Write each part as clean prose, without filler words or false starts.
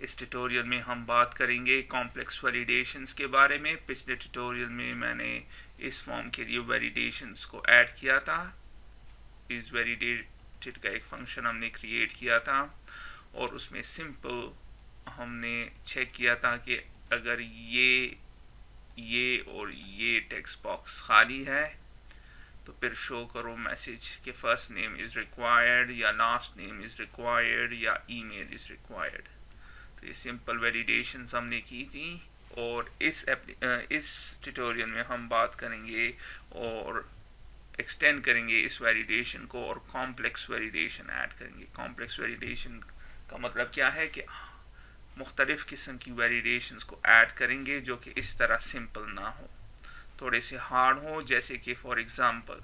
इस ट्यूटोरियल में हम बात करेंगे कॉम्प्लेक्स वैलिडेशंस के बारे में। पिछले ट्यूटोरियल में मैंने इस फॉर्म के लिए वैलिडेशंस को ऐड किया था। इस वैलिडेटेड का एक फंक्शन हमने क्रिएट किया था और उसमें सिंपल हमने चेक किया था कि अगर ये और ये टेक्स्ट बॉक्स खाली है तो फिर शो करो मैसेज कि फर्स्ट नेम इज़ रिक्वायर्ड या लास्ट नेम इज़ रिक्वायर्ड या ईमेल इज़ रिक्वायर्ड। तो ये सिंपल वैलिडेशंस हमने की थी और इस ट्यूटोरियल में हम बात करेंगे और एक्सटेंड करेंगे इस वैलिडेशन को और कॉम्प्लेक्स वैलिडेशन ऐड करेंगे। कॉम्प्लेक्स वैलिडेशन का मतलब क्या है कि मुख्तलिफ़ किस्म की वैलिडेशंस को ऐड करेंगे जो कि इस तरह सिंपल ना हो, थोड़े से हार्ड हो। जैसे कि फॉर एग्ज़ाम्पल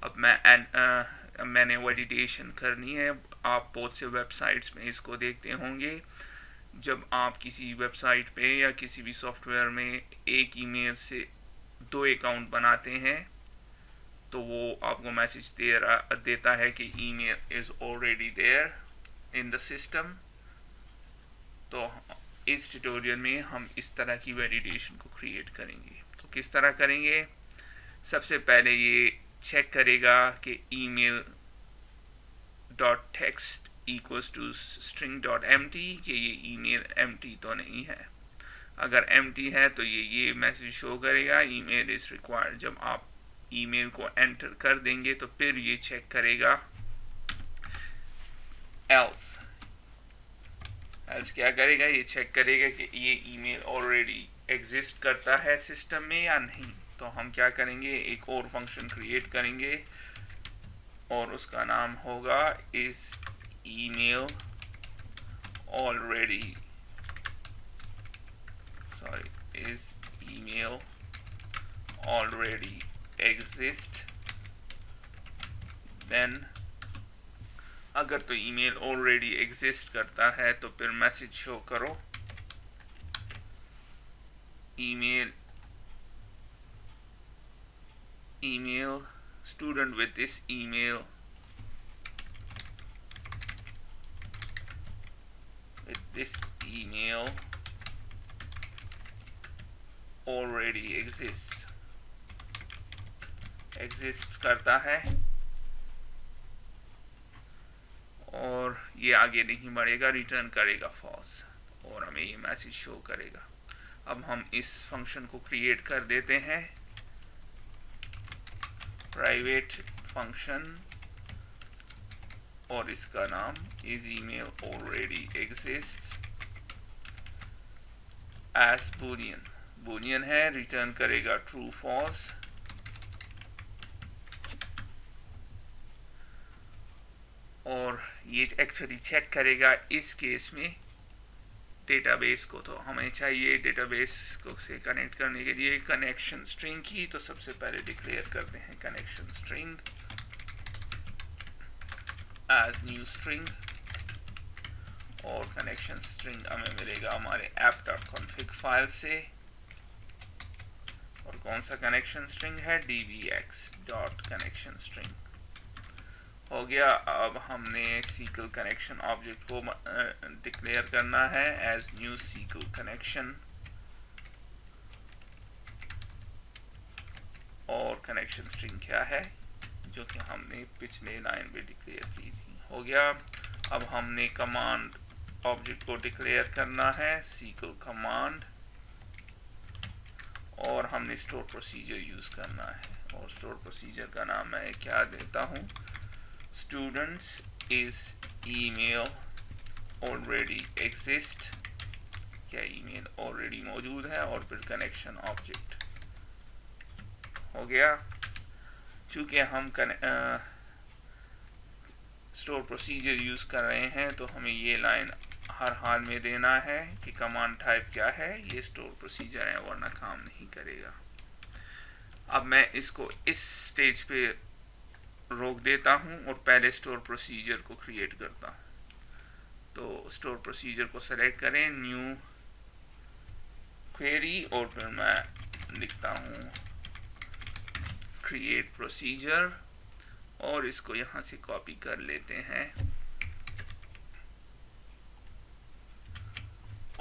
अब मैंने वैलिडेशन करनी है, आप बहुत से वेबसाइट्स में इसको देखते होंगे। जब आप किसी वेबसाइट पे या किसी भी सॉफ्टवेयर में एक ईमेल से 2 अकाउंट बनाते हैं तो वो आपको मैसेज देता है कि email is already there in the system. तो इस ट्यूटोरियल में हम इस तरह की वैलिडेशन को क्रिएट करेंगे। तो किस तरह करेंगे? सबसे पहले ये चेक करेगा कि email dot text equals to string dot empty कि ये ईमेल एम्प्टी तो नहीं है। अगर एम्प्टी है तो ये मैसेज शो करेगा ईमेल इज़ रिक्वायर्ड। जब आप ईमेल को एंटर कर देंगे तो फिर ये चेक करेगा एल्स क्या करेगा, ये चेक करेगा कि ये ईमेल ऑलरेडी एग्जिस्ट करता है सिस्टम में या नहीं। तो हम क्या करेंगे, एक और फंक्शन क्रिएट करेंगे और उसका नाम होगा is email already exist. Then अगर तो ईमेल ऑलरेडी एग्जिस्ट करता है तो फिर मैसेज शो करो email student with this email already exists करता है और ये आगे नहीं बढ़ेगा, रिटर्न करेगा फॉल्स और हमें ये मैसेज शो करेगा। अब हम इस फंक्शन को क्रिएट कर देते हैं, प्राइवेट फंक्शन, और इसका नाम is email already exists as Boolean है, रिटर्न करेगा ट्रू फॉल्स। और ये एक्चुअली चेक करेगा इस केस में डेटाबेस को। तो हमें चाहिए डेटाबेस को से कनेक्ट करने के लिए कनेक्शन स्ट्रिंग की। तो सबसे पहले डिक्लेयर करते हैं connection string as new string और कनेक्शन स्ट्रिंग हमें मिलेगा हमारे app.config फाइल से। और कौन सा कनेक्शन स्ट्रिंग है? dbx.connection string हो गया। अब हमने SQL कनेक्शन ऑब्जेक्ट को डिक्लेयर करना है एज न्यू SQL कनेक्शन और कनेक्शन स्ट्रिंग क्या है जो कि हमने पिछले लाइन में डिक्लेयर की थी। हो गया। अब हमने कमांड ऑब्जेक्ट को डिक्लेयर करना है SQL कमांड और हमने स्टोर प्रोसीजर यूज करना है और स्टोर प्रोसीजर का नाम मैं क्या देता हूँ, students is email already exist, क्या ईमेल ऑलरेडी मौजूद है, और फिर कनेक्शन ऑब्जेक्ट। हो गया। चूंकि हम स्टोर प्रोसीजर यूज कर रहे हैं तो हमें ये लाइन हर हाल में देना है कि कमांड टाइप क्या है, ये स्टोर प्रोसीजर है वरना काम नहीं करेगा। अब मैं इसको इस स्टेज पे रोक देता हूं और पहले स्टोर प्रोसीजर को क्रिएट करता हूं। तो स्टोर प्रोसीजर को सेलेक्ट करें, न्यू क्वेरी, और फिर मैं लिखता हूं क्रिएट प्रोसीजर और इसको यहां से कॉपी कर लेते हैं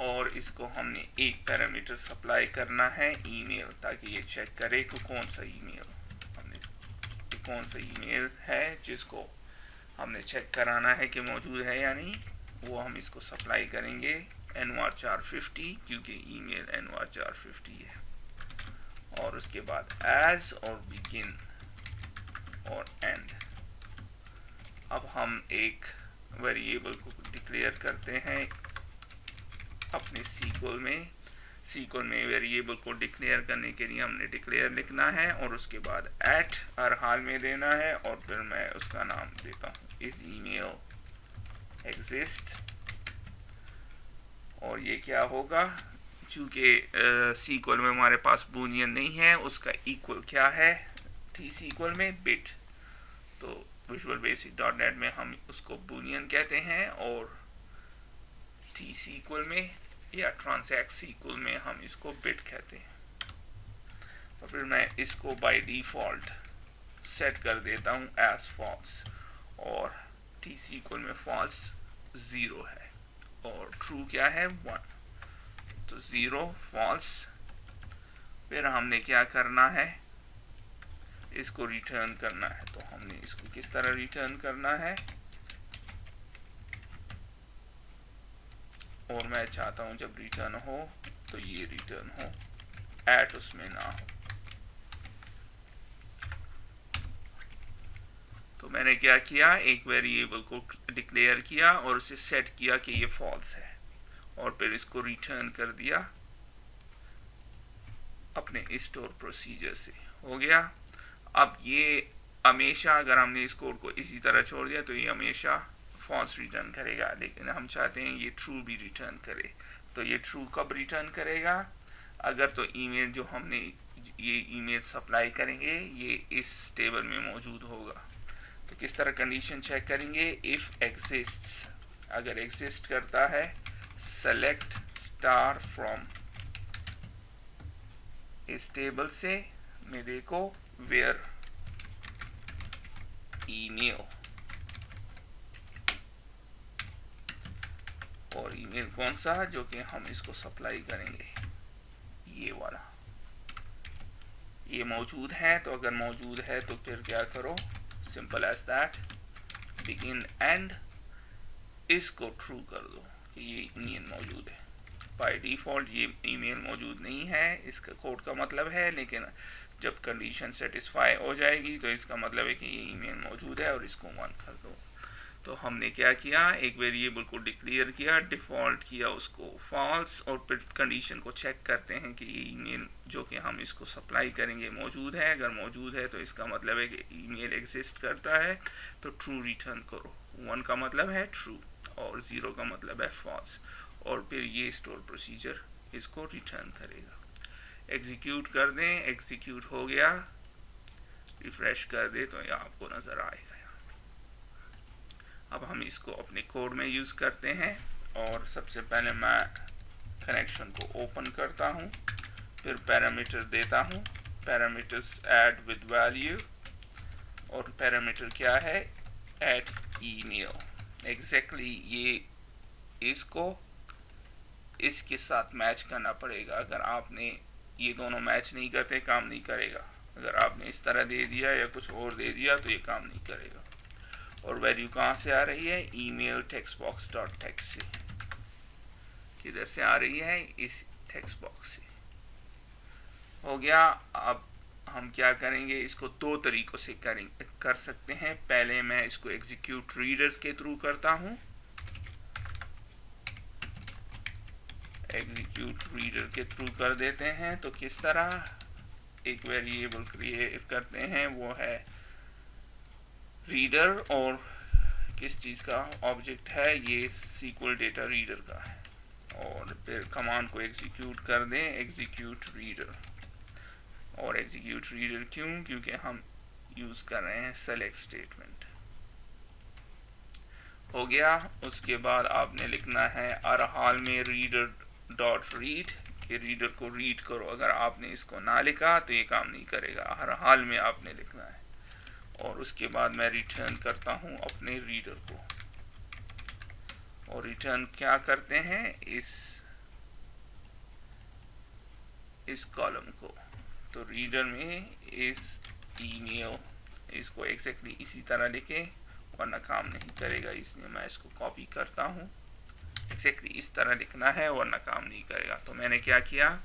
और इसको हमने एक पैरामीटर सप्लाई करना है ईमेल, ताकि ये चेक करे कि कौन सा ईमेल है जिसको हमने चेक कराना है कि मौजूद है या नहीं। वो हम इसको सप्लाई करेंगे nvar450, क्योंकि ईमेल nvar450 है। और उसके बाद एज और बिगिन और एंड। अब हम एक वेरिएबल को डिक्लेयर करते हैं अपने सीक्वल में वेरिएबल को डिक्लेयर करने के लिए हमने डिक्लेयर लिखना है और उसके बाद एट हर हाल में देना है, और फिर मैं उसका नाम देता हूँ इस ईमेल एग्जिस्ट। और ये क्या होगा, चूँकि सीक्वल में हमारे पास बूलियन नहीं है, उसका इक्वल क्या है टी सीक्वल में, बिट। तो विजुअल बेसिक .NET में हम उसको बूलियन कहते हैं, और टी सीक्वल में या ट्रांजैक्ट सीक्वल में हम इसको बिट कहते हैं। तो फिर मैं इसको बाय डिफ़ॉल्ट सेट कर देता हूँ एज फॉल्स, और टी सीक्वल में फॉल्स 0 है और ट्रू क्या है 1। तो 0 फॉल्स। फिर हमने क्या करना है, इसको रिटर्न करना है। तो हमने इसको किस तरह रिटर्न करना है, और मैं चाहता हूं जब रिटर्न हो तो ये रिटर्न हो, एट उसमें ना हो। तो मैंने क्या किया, एक वेरिएबल को डिक्लेयर किया और उसे सेट किया कि ये फॉल्स है, और फिर इसको रिटर्न कर दिया अपने स्टोर प्रोसीजर से। हो गया। अब ये हमेशा अगर हमने इस कोड को इसी तरह छोड़ दिया तो ये हमेशा फॉल्स रिटर्न करेगा, लेकिन हम चाहते हैं ये ट्रू भी रिटर्न करे। तो ये ट्रू कब रिटर्न करेगा, अगर तो ईमेल जो हमने ये ईमेल सप्लाई करेंगे ये इस टेबल में मौजूद होगा। तो किस तरह कंडीशन चेक करेंगे, इफ एग्जिस्ट्स, अगर एग्जिस्ट करता है सेलेक्ट स्टार फ्रॉम इस टेबल से में देखो वेयर ईमेल, और ईमेल कौन सा है जो कि हम इसको सप्लाई करेंगे, ये वाला। ये मौजूद है, तो अगर मौजूद है तो फिर क्या करो, simple as that begin and, इसको ट्रू कर दो कि ये ईमेल मौजूद है। बाय डिफ़ॉल्ट ये ईमेल मौजूद नहीं है, इसका कोड का मतलब है, लेकिन जब कंडीशन सेटिस्फाई हो जाएगी तो इसका मतलब है कि ये ईमेल मौजूद है, और इसको 1 कर दो। तो हमने क्या किया, एक वेरिएबल को डिक्लेयर किया, डिफ़ॉल्ट किया उसको फॉल्स, और फिर कंडीशन को चेक करते हैं कि ये ईमेल जो कि हम इसको सप्लाई करेंगे मौजूद है। अगर मौजूद है तो इसका मतलब है कि ईमेल एग्जिस्ट करता है, तो ट्रू रिटर्न करो। 1 का मतलब है ट्रू और 0 का मतलब है फॉल्स, और फिर ये स्टोर प्रोसीजर इसको रिटर्न करेगा। एग्जीक्यूट कर दें, एग्जीक्यूट हो गया, रिफ्रेश कर दे तो ये आपको नज़र आएगा। अब हम इसको अपने कोड में यूज़ करते हैं, और सबसे पहले मैं कनेक्शन को ओपन करता हूँ, फिर पैरामीटर देता हूँ, पैरामीटर्स ऐड विद वैल्यू, और पैरामीटर क्या है, एट ईमेल। एग्जैक्टली ये इसको इसके साथ मैच करना पड़ेगा। अगर आपने ये दोनों मैच नहीं करते काम नहीं करेगा। अगर आपने इस तरह दे दिया या कुछ और दे दिया तो ये काम नहीं करेगा। और वैल्यू कहाँ से आ रही है, email text box dot text से। किधर से आ रही है, इस टेक्स्ट बॉक्स से। हो गया। अब हम क्या करेंगे, इसको 2 तरीकों से कर सकते हैं। पहले मैं इसको एग्जीक्यूट रीडर्स के थ्रू करता हूँ, एग्जीक्यूट रीडर के थ्रू कर देते हैं। तो किस तरह, एक वेरिएबल क्रिएट करते हैं, वो है रीडर, और किस चीज़ का ऑब्जेक्ट है, ये सीक्वल डेटा रीडर का है। और फिर कमांड को एग्जीक्यूट कर दें, एग्जीक्यूट रीडर। और एग्जीक्यूट रीडर क्यों, क्योंकि हम यूज़ कर रहे हैं सेलेक्ट स्टेटमेंट। हो गया। उसके बाद आपने लिखना है हर हाल में रीडर डॉट रीड, कि रीडर को रीड करो। अगर आपने इसको ना लिखा तो ये काम नहीं करेगा, हर हाल में आपने लिखना है। और उसके बाद मैं रिटर्न करता हूँ अपने रीडर को, और रिटर्न क्या करते हैं, इस इस कॉलम को, तो रीडर में इस ईमेल इसको एग्जैक्टली इसी तरह लिखे वरना काम नहीं करेगा, इसलिए मैं इसको कॉपी करता हूँ। एग्जैक्टली इस तरह लिखना है वरना काम नहीं करेगा। तो मैंने क्या किया,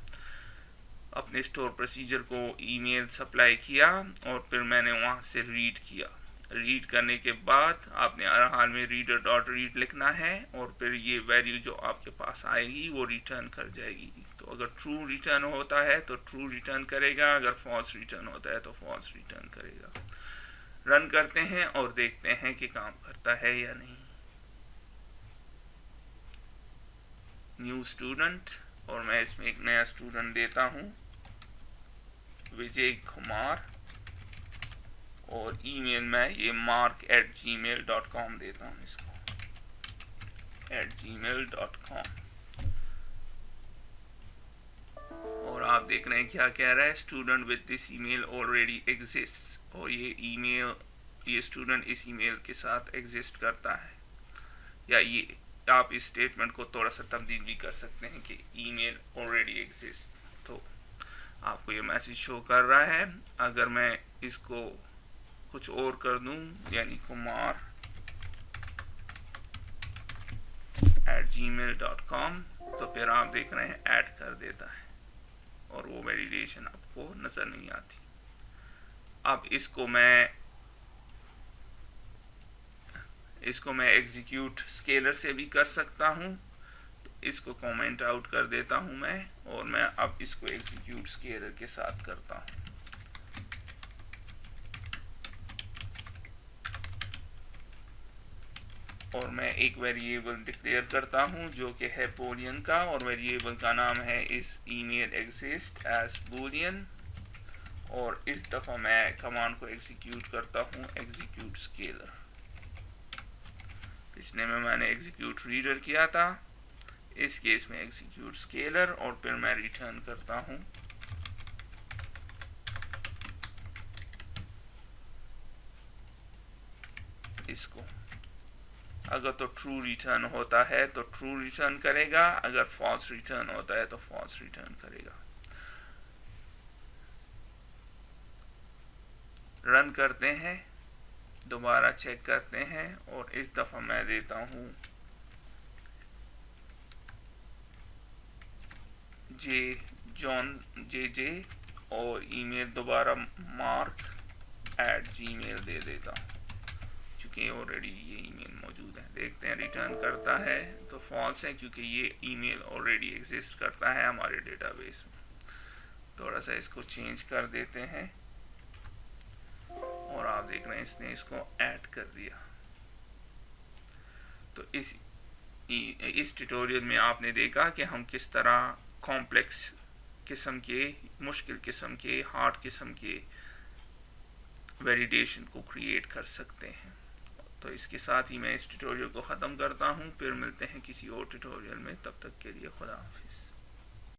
अपने स्टोर प्रोसीजर को ईमेल सप्लाई किया और फिर मैंने वहाँ से रीड किया। रीड करने के बाद आपने हर हाल में रीडर डॉट रीड लिखना है और फिर ये वैल्यू जो आपके पास आएगी वो रिटर्न कर जाएगी। तो अगर ट्रू रिटर्न होता है तो ट्रू रिटर्न करेगा, अगर फॉल्स रिटर्न होता है तो फॉल्स रिटर्न करेगा। रन करते हैं और देखते हैं कि काम करता है या नहीं। न्यू स्टूडेंट, और मैं इसमें एक नया स्टूडेंट देता हूँ, विजय कुमार, और ईमेल में ये mark@gmail.com देता हूँ इसको, @gmail.com। और आप देख रहे हैं क्या कह रहा है, student with this email already exist, और ये स्टूडेंट इस ईमेल के साथ एग्जिस्ट करता है। या ये आप इस स्टेटमेंट को थोड़ा सा तब्दील भी कर सकते हैं कि ईमेल ऑलरेडी एग्जिस्ट, तो आपको ये मैसेज शो कर रहा है। अगर मैं इसको कुछ और कर दूं, यानी कुमार @gmail.com, तो फिर आप देख रहे हैं ऐड कर देता है और वो वैलिडेशन आपको नजर नहीं आती। अब इसको मैं एग्जीक्यूट स्केलर से भी कर सकता हूँ, तो इसको कमेंट आउट कर देता हूँ मैं, और मैं अब इसको एग्जीक्यूट स्केलर के साथ करता हूँ। और मैं एक वेरिएबल डिक्लेयर करता हूँ जो कि है बूलियन का, और वेरिएबल का नाम है इस ईमेल एग्जिस्ट एज बूलियन, और इस दफ़ा मैं कमांड को एग्जीक्यूट करता हूँ एग्जीक्यूट स्केलर। पिछले में मैंने एग्जीक्यूट रीडर किया था, इस केस में एग्जीक्यूट स्केलर, और फिर मैं रिटर्न करता हूँ इसको। अगर तो ट्रू रिटर्न होता है तो ट्रू रिटर्न करेगा, अगर फॉल्स रिटर्न होता है तो फॉल्स रिटर्न करेगा। रन करते हैं, दोबारा चेक करते हैं, और इस दफा मैं देता हूँ जे, और ईमेल दोबारा mark@gmail दे देता हूँ, क्योंकि ऑलरेडी ये ईमेल मौजूद है। देखते हैं रिटर्न करता है तो फॉल्स है, क्योंकि ये ईमेल ऑलरेडी एग्जिस्ट करता है हमारे डेटाबेस में। थोड़ा सा इसको चेंज कर देते हैं, और आप देख रहे हैं इसने इसको ऐड कर दिया। तो इस ट्यूटोरियल में आपने देखा कि हम किस तरह कॉम्प्लेक्स किस्म के, मुश्किल किस्म के, हार्ड किस्म के वैलिडेशन को क्रिएट कर सकते हैं। तो इसके साथ ही मैं इस ट्यूटोरियल को ख़त्म करता हूँ, फिर मिलते हैं किसी और ट्यूटोरियल में, तब तक के लिए खुदा हाफिज़।